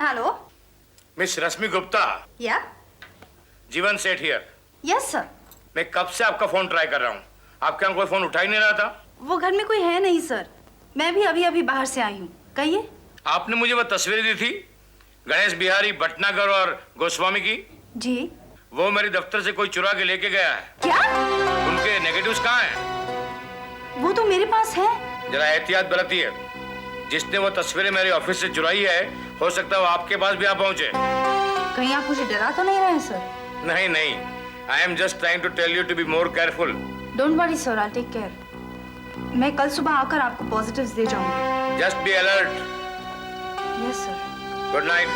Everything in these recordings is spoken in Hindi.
हेलो। मिस रश्मि गुप्ता। या जीवन सेठ हियर। Yes sir. मैं कब से आपका फोन ट्राई कर रहा हूँ, आपके यहाँ कोई फोन उठा ही नहीं रहा था। वो घर में कोई है नहीं सर, मैं भी अभी अभी बाहर से आई हूँ। कहिए। आपने मुझे वो तस्वीरें दी थी गणेश बिहारी भटनागर और गोस्वामी की। जी। वो मेरे दफ्तर से कोई चुरा के लेके गया है। क्या? उनके नेगेटिव्स कहाँ हैं? वो तो मेरे पास है। जरा एहतियात बरतिए, जिसने वो तस्वीरें मेरे ऑफिस से चुराई है हो सकता है वो आपके पास भी आ पहुंचे। कहीं आप मुझे डरा तो नहीं रहे हैं सर? नहीं नहीं, I am just trying to tell you to be more careful. Don't worry sir, I take care. मैं कल सुबह आकर आपको पॉजिटिव्स दे जाऊंगी। Just be alert. Yes sir. Good night.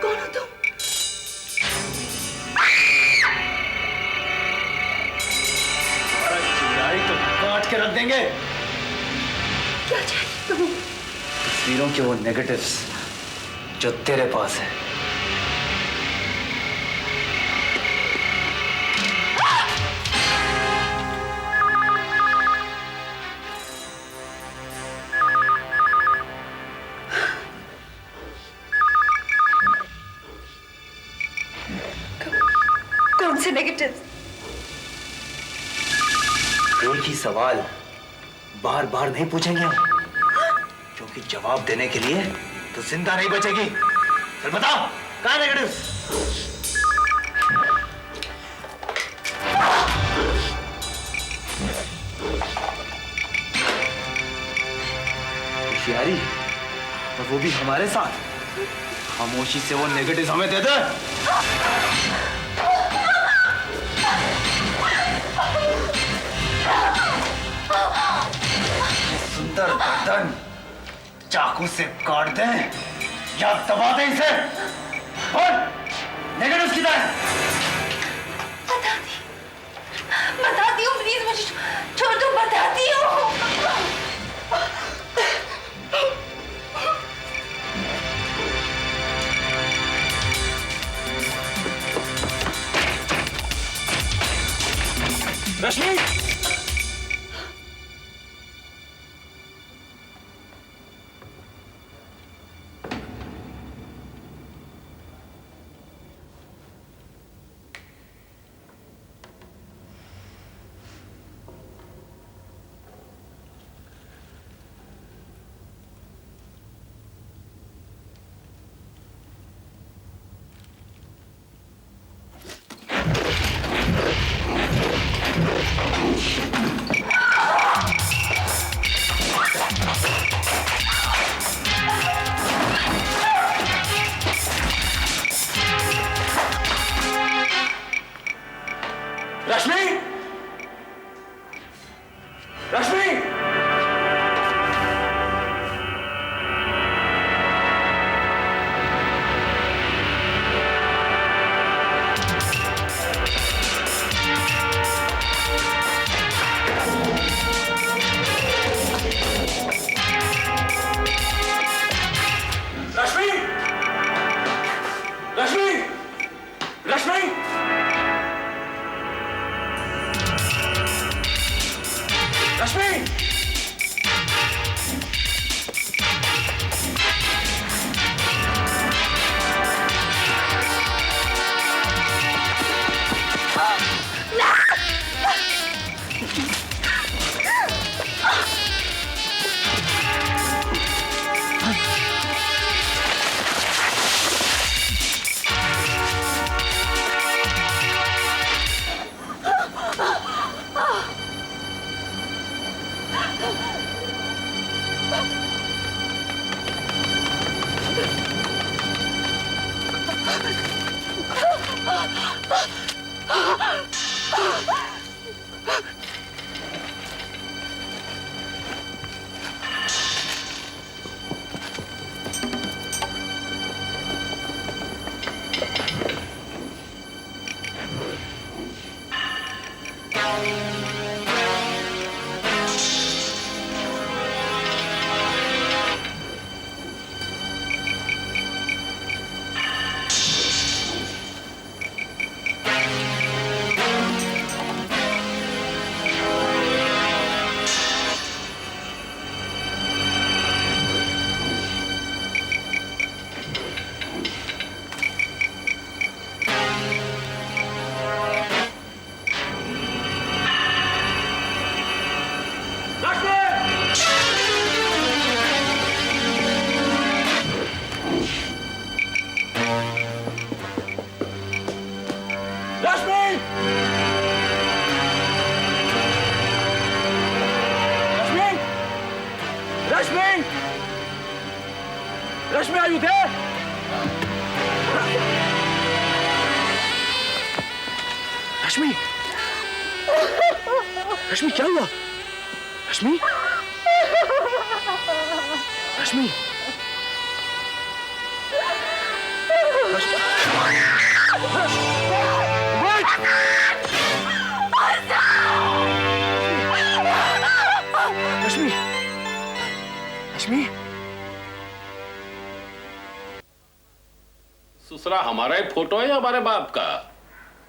कौन हो तुम? चिंगारी तो काट के रख देंगे। क्या चाहिए तुम्हें? तस्वीरों के वो नेगेटिव्स जो तेरे पास है। कौन से नेगेटिव? एक ही सवाल बार बार नहीं पूछेंगे हम, क्योंकि जवाब देने के लिए तो जिंदा नहीं बचेगी। चल बता, कहाँ है नेगेटिव? होशियारी, और वो भी हमारे साथ। खामोशी से वो नेगेटिव हमें दे दे। सुंदर गर्दन चाकू से काट दे या दबा दे इसे। और नेगेटिव किधर है? बताती हूँ प्लीज, मुझे छोड़ दो, बताती हूँ। रश्मि, रश्मि, रश्मि, रश्मि, रश्मि, रश्मि, रश्मि, रश्मि! रश्मि! रश्मि! रश्मि, are you there? रश्मि! रश्मि, क्या हुआ? रश्मि! रश्मि! रश्मि! रश्मि! ससुरा हमारा ही फोटो है या हमारे बाप का?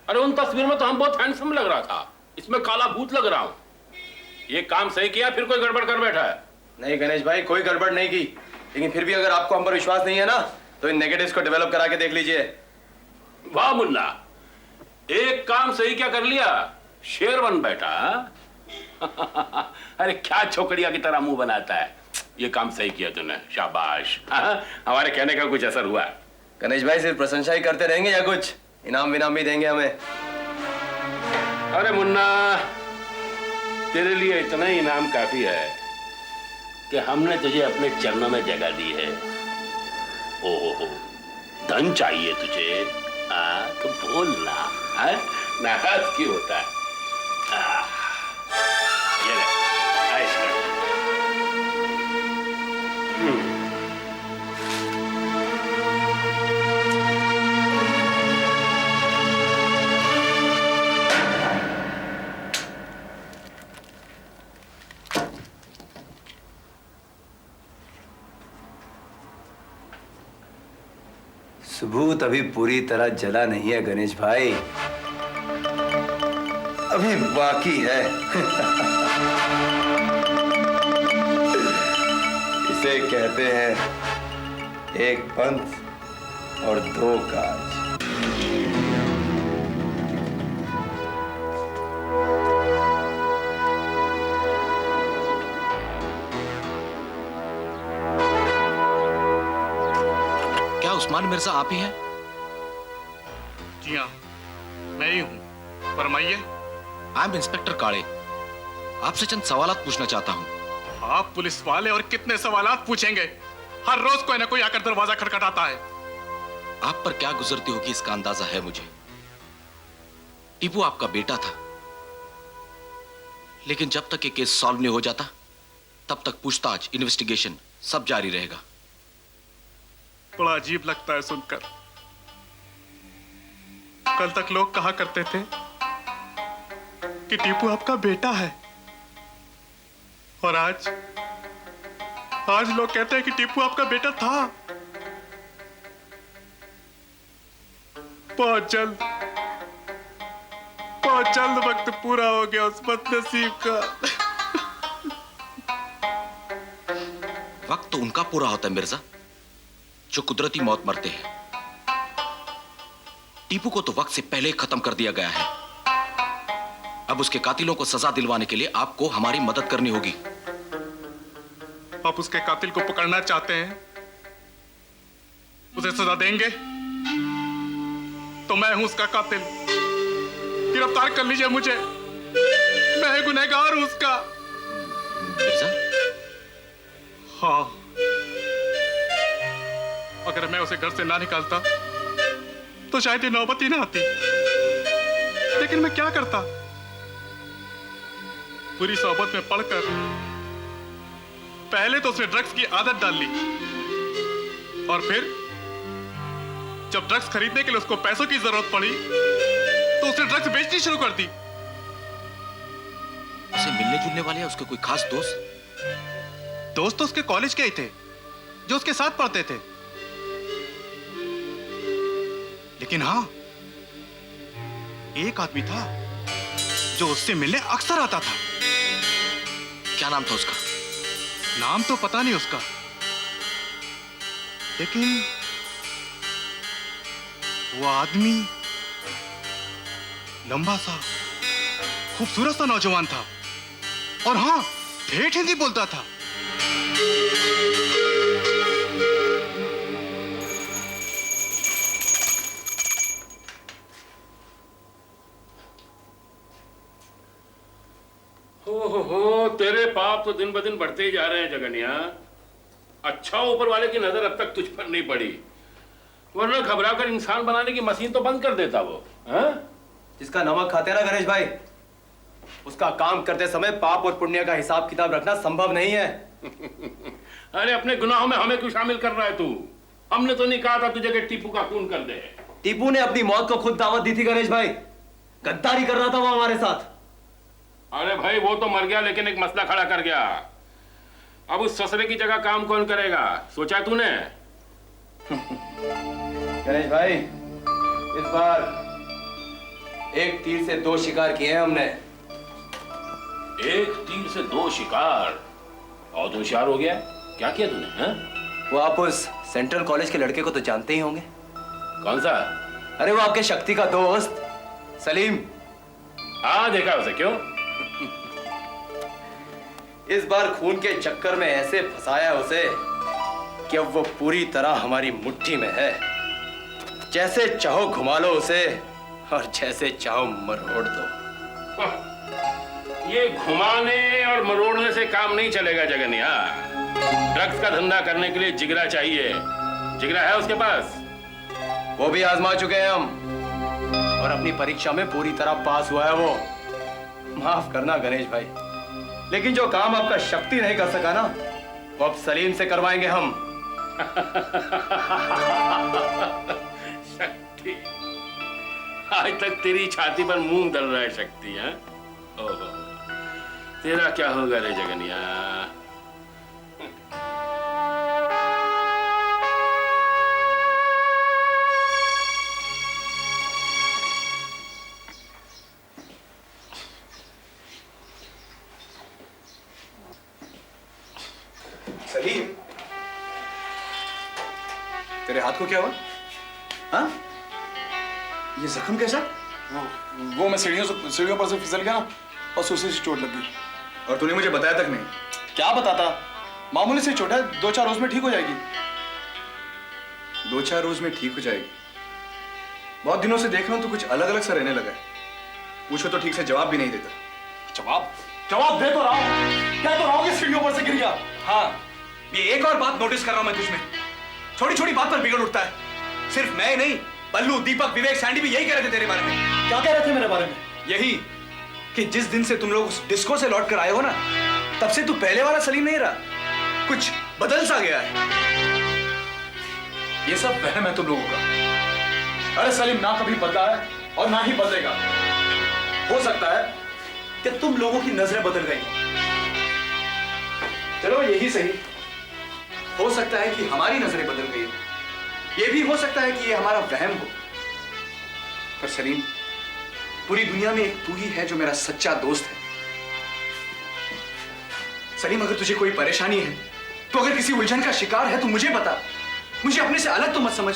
अरे उन तस्वीर में तो हम बहुत हैंडसम लग रहा था, इसमें काला भूत लग रहा हूं। ये काम सही किया फिर कोई गड़बड़ कर बैठा है? नहीं गणेश भाई, कोई गड़बड़ नहीं की, लेकिन फिर भी अगर आपको हम पर विश्वास नहीं है ना, तो इन नेगेटिव्स को डेवलप करा के देख लीजिए। वाह मुन्ना, एक काम सही क्या कर लिया, शेर बन बैठा। अरे क्या छोकरिया की तरह मुंह बनाता है। ये काम सही किया तूने, शाबाश। हमारे कहने का कुछ असर हुआ? गणेश भाई सिर्फ प्रशंसा ही करते रहेंगे या कुछ इनाम विनाम भी देंगे हमें? अरे मुन्ना, तेरे लिए इतना ही इनाम काफी है कि हमने तुझे अपने चरणों में जगह दी है। ओहो, धन चाहिए तुझे? तो बोल ना, नाराज क्यों होता है? ये ले, ऐश कर। सबूत अभी पूरी तरह जला नहीं है गणेश भाई, अभी बाकी है। इसे कहते हैं एक पंथ और दो काज। क्या उस्मान मिर्जा आप ही हैं? जी हाँ, मैं ही हूँ। फरमाइए। आई एम इंस्पेक्टर काळे। आपसे चंद सवालात पूछना चाहता हूँ। आप पुलिस वाले और कितने सवालात पूछेंगे? हर रोज कोई ना कोई आकर दरवाजा खटखटाता है। आप पर क्या गुजरती होगी इसका अंदाजा है मुझे। टीपू आपका बेटा था, लेकिन जब तक ये केस सॉल्व नहीं हो जाता तब तक पूछताछ, इन्वेस्टिगेशन सब जारी रहेगा। बड़ा अजीब लगता है सुनकर। कल तक लोग कहा करते थे कि टीपू आपका बेटा है, और आज लोग कहते हैं कि टीपू आपका बेटा था। बहुत जल्द वक्त पूरा हो गया उस बदनसीब का। वक्त तो उनका पूरा होता है मिर्जा जो कुदरती मौत मरते हैं। टीपू को तो वक्त से पहले ही खत्म कर दिया गया है। अब उसके कातिलों को सजा दिलवाने के लिए आपको हमारी मदद करनी होगी। आप उसके कातिल को पकड़ना चाहते हैं, उसे सजा देंगे तो मैं हूं उसका कातिल। गिरफ्तार कर लीजिए मुझे, मैं गुनहगार हूं उसका। मिर्जा? हाँ, अगर मैं उसे घर से ना निकालता तो शायद ये नौबत ही ना आती, लेकिन मैं क्या करता। बुरी सोबत में पड़कर पहले तो उसने ड्रग्स की आदत डाल ली, और फिर जब ड्रग्स खरीदने के लिए उसको पैसों की जरूरत पड़ी तो उसने ड्रग्स बेचनी शुरू कर दी। उसे मिलने जुलने वाले उसके कोई खास दोस्त? दोस्त तो उसके कॉलेज के ही थे जो उसके साथ पढ़ते थे, लेकिन हां, एक आदमी था जो उससे मिलने अक्सर आता था। क्या नाम था उसका? नाम तो पता नहीं उसका, लेकिन वो आदमी लंबा सा, खूबसूरत सा नौजवान था, और हां, ठेठ हिंदी बोलता था। ओहो, तेरे पाप तो दिन ब दिन बढ़ते ही जा रहे हैं जगनिया। अच्छा, ऊपर वाले की नजर अब तक तुझ पर नहीं पड़ी, वरना घबराकर इंसान बनाने की मशीन तो बंद कर देता वो। हाँ? जिसका नमक खाते हैं ना गणेश भाई, उसका काम करते समय पाप और पुण्य का हिसाब किताब रखना संभव नहीं है। अरे अपने गुनाहों में हमें क्यों शामिल कर रहा है तू? हमने तो नहीं कहा था तुझे कि टीपू का खून कर दे। टीपू ने अपनी मौत को खुद दावत दी थी गणेश भाई, गद्दारी कर रहा था वो हमारे साथ। अरे भाई वो तो मर गया, लेकिन एक मसला खड़ा कर गया। अब उस ससरे की जगह काम कौन करेगा, सोचा तूने? गणेश भाई, इस बार एक तीर से दो शिकार किए हैं हमने। एक तीर से दो शिकार? और तो होशियार हो गया। क्या किया तूने? हाँ? वो आप उस सेंट्रल कॉलेज के लड़के को तो जानते ही होंगे। कौन सा? अरे वो आपके शक्ति का दोस्त सलीम। हाँ, देखा उसे। क्यों? इस बार खून के चक्कर में ऐसे फंसाया उसे कि अब वो पूरी तरह हमारी मुट्ठी में है। जैसे चाहो घुमा लो उसे और जैसे चाहो मरोड़ दो। ये घुमाने और मरोड़ने से काम नहीं चलेगा जगनिया। ड्रग्स का धंधा करने के लिए जिगरा चाहिए। जिगरा है उसके पास? वो भी आजमा चुके हैं हम, और अपनी परीक्षा में पूरी तरह पास हुआ है वो। माफ करना गणेश भाई, लेकिन जो काम आपका शक्ति नहीं कर सका ना, वो अब सलीम से करवाएंगे हम। शक्ति? आज तक तेरी छाती पर मूंग दल रहा है शक्ति। है? ओहो, तेरा क्या होगा रे जगनिया? सलीम, तेरे हाथ को क्या हुआ? हाँ? ये जख्म कैसा? वो मैं सीढ़ियों पर से फिसल गया ना, और उसी से चोट लग गई। और तूने मुझे बताया तक नहीं। क्या बताता, मामूली सी चोट है, 2-4 रोज में ठीक हो जाएगी। 2-4 रोज में ठीक हो जाएगी? बहुत दिनों से देख रहा हूं तू कुछ अलग अलग सा रहने लगा है। पूछो तो ठीक से जवाब भी नहीं देता। जवाब दे तो रहा हूं, कह तो रहा हूं कि सीढ़ियों पर से गिर गया। हाँ, ये एक और बात नोटिस कर रहा हूं मैं तुझमें। छोटी छोटी बात पर बिगड़ उठता है। सिर्फ मैं नहीं, बल्लू, दीपक, विवेक, सैंडी भी यही कह रहे थे तेरे बारे में। क्या कह रहे थे मेरे बारे में? यही कि जिस दिन से तुम लोग उस डिस्को से लौट कर आए हो ना, तब से तू पहले वाला सलीम नहीं रहा, कुछ बदल सा गया है। ये सब वहम है तुम लोगों का। अरे सलीम ना कभी बदला है और ना ही बदलेगा। हो सकता है कि तुम लोगों की नजरें बदल गई। चलो यही सही, हो सकता है कि हमारी नजरें बदल गई हो, यह भी हो सकता है कि ये हमारा वहम हो। पर सलीम, पूरी दुनिया में एक तू ही है जो मेरा सच्चा दोस्त है। सलीम, अगर तुझे कोई परेशानी है, तो अगर किसी उलझन का शिकार है, तो मुझे बता। मुझे अपने से अलग तो मत समझ।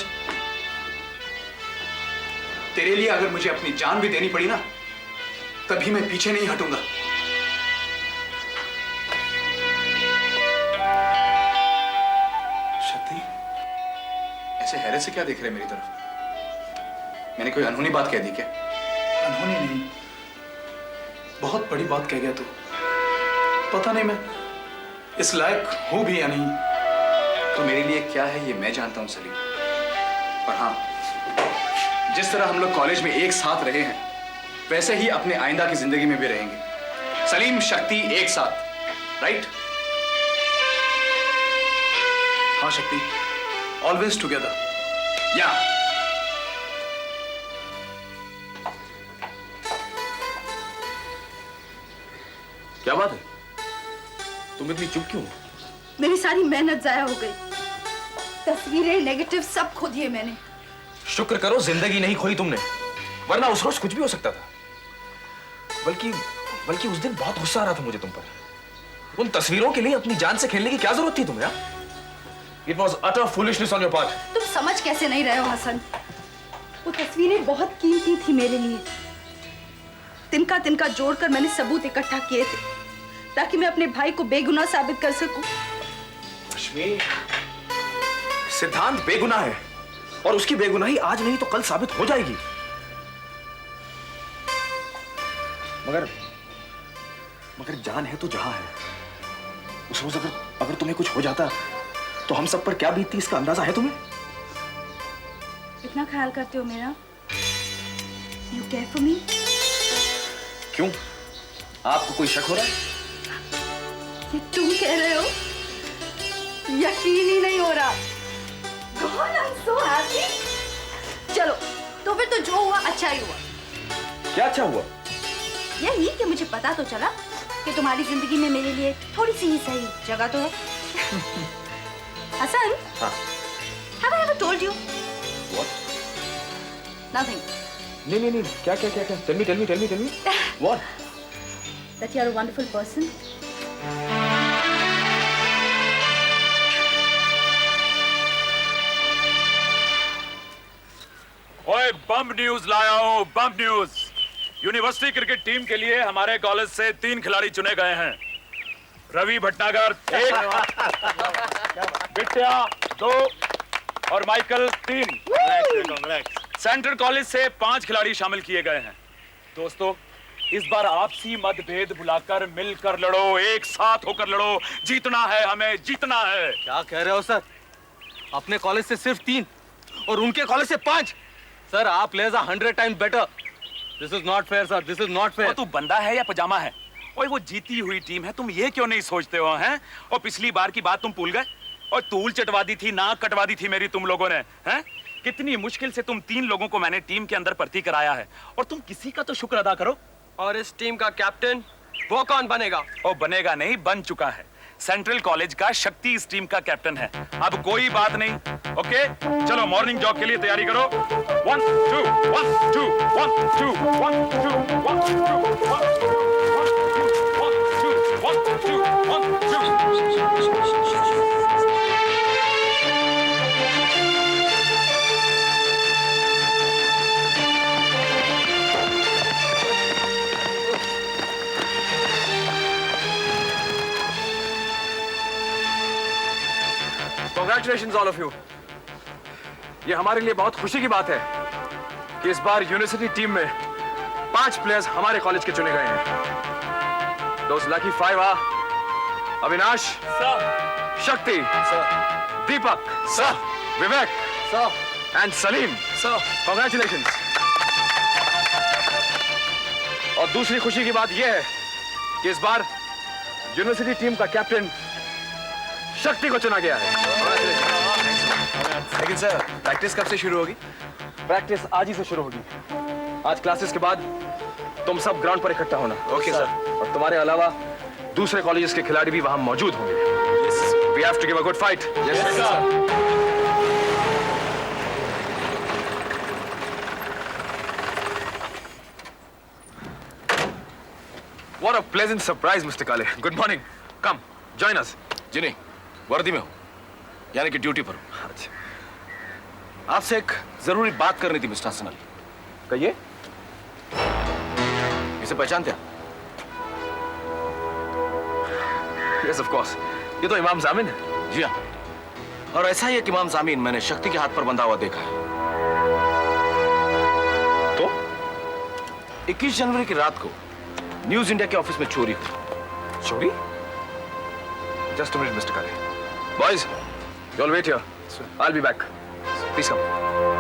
तेरे लिए अगर मुझे अपनी जान भी देनी पड़ी ना, तभी मैं पीछे नहीं हटूंगा। शक्ति, ऐसे हैरत से क्या देख रहे मेरी तरफ? मैंने कोई अनहोनी बात कह दी क्या? अनहोनी नहीं, बहुत बड़ी बात कह गया तू। पता नहीं मैं इस लायक हूं भी या नहीं। तो मेरे लिए क्या है ये मैं जानता हूं सलीम। और हाँ, जिस तरह हम लोग कॉलेज में एक साथ रहे हैं, वैसे ही अपने आइंदा की जिंदगी में भी रहेंगे। सलीम, शक्ति एक साथ, राइट? हाँ शक्ति, ऑलवेज टुगेदर। या क्या बात है? तुम इतनी चुप क्यों? मेरी सारी मेहनत जाया हो गई। तस्वीरें, नेगेटिव सब खो दिए मैंने। शुक्र करो जिंदगी नहीं खोई तुमने, वरना उस रोज कुछ भी हो सकता था। बल्कि उस दिन बहुत गुस्सा आ रहा था मुझे तुम पर। उन तस्वीरों के लिए अपनी जान से खेलने की क्या जरूरत थी तुम्हें? It was utter foolishness on your part. तुम समझ कैसे नहीं रहे हो हसन? वो तस्वीरें बहुत कीमती थी मेरे लिए। तिनका तिनका जोड़कर मैंने सबूत इकट्ठा किए थे, ताकि मैं अपने भाई को बेगुनाह साबित कर सकूं। रश्मि, सिद्धांत बेगुनाह है, और उसकी बेगुनाही आज नहीं तो कल साबित हो जाएगी। मगर जान है तो जहां है। उस रोज अगर तुम्हें कुछ हो जाता तो हम सब पर क्या बीतती इसका अंदाजा है तुम्हें? इतना ख्याल करते हो मेरा? You care for me? क्यों? आपको कोई शक हो रहा है? ये तुम कह रहे हो? यकीन ही नहीं हो रहा। God, I'm so happy. चलो, तो फिर तो जो हुआ अच्छा ही हुआ। क्या अच्छा हुआ? यही कि मुझे पता तो चला कि तुम्हारी जिंदगी में मेरे लिए थोड़ी सी ही सही जगह तो है। हसन, हाँ। Have I ever told you? What? Nothing. नहीं, क्या? Tell me. What? That you are a wonderful person. ओए, बम न्यूज लाया हूँ, बम न्यूज। यूनिवर्सिटी क्रिकेट टीम के लिए हमारे कॉलेज से 3 खिलाड़ी चुने गए हैं। रवि भटनागर 1, बिट्या 2 और माइकल 3। सेंट्रल कॉलेज से 5 खिलाड़ी शामिल किए गए हैं। दोस्तों, इस बार आपसी मतभेद भुलाकर मिलकर लड़ो, एक साथ होकर लड़ो। जीतना है, हमें जीतना है। क्या कह रहे हो सर? अपने कॉलेज से सिर्फ 3 और उनके कॉलेज से 5। सर, आप players are 100 times better. This is not fair sir, this is not fair. तू बंदा है या पजामा है? ओए, वो जीती हुई टीम है, तुम ये क्यों नहीं सोचते हो? हैं? और पिछली बार की बात तुम भूल गए? और तूल चटवा दी थी, नाक कटवा दी थी मेरी तुम लोगों ने। हैं? कितनी मुश्किल से तुम 3 लोगों को मैंने टीम के अंदर भर्ती कराया है, और तुम किसी का तो शुक्र अदा करो। और इस टीम का कैप्टन वो कौन बनेगा? ओ, बनेगा नहीं, बन चुका है। सेंट्रल कॉलेज का शक्ति इस टीम का कैप्टन है। अब कोई बात नहीं। ओके, चलो मॉर्निंग जॉग के लिए तैयारी करो। 1 2 1 2 1 2 1 2 1 2 1 2 1 2 Congratulations all of you. ये हमारे लिए बहुत खुशी की बात है कि इस बार यूनिवर्सिटी टीम में 5 प्लेयर्स हमारे कॉलेज के चुने गए हैं। Those lucky 5 are अविनाश, शक्ति, दीपक, विवेक and सलीम। Congratulations. और दूसरी खुशी की बात यह है कि इस बार यूनिवर्सिटी टीम का कैप्टन शक्ति को चुना गया है। लेकिन सर, प्रैक्टिस कब से शुरू होगी? प्रैक्टिस आज ही से शुरू होगी। आज क्लासेस के बाद तुम सब ग्राउंड पर इकट्ठा होना। Okay sir. और तुम्हारे अलावा दूसरे कॉलेजेस के खिलाड़ी भी वहां मौजूद होंगे। We have to give a good fight. Yes, sir. What a pleasant surprise, Mr. Kale. Good morning. Come, join us. जी नहीं, वर्दी में हूं, यानी कि ड्यूटी पर हूं। अच्छा, आपसे एक जरूरी बात करनी थी मिस्टर हसन अली। कहिए। इसे पहचानते हैं? Yes, of course. ये तो इमाम जामिन है। जी हाँ, और ऐसा ही एक इमाम जामिन मैंने शक्ति के हाथ पर बंधा हुआ देखा है। तो 21 जनवरी की रात को न्यूज इंडिया के ऑफिस में चोरी हुई। चोरी? Just a minute, Mr. Kale. Boys, you all wait here. I'll be back. Please come.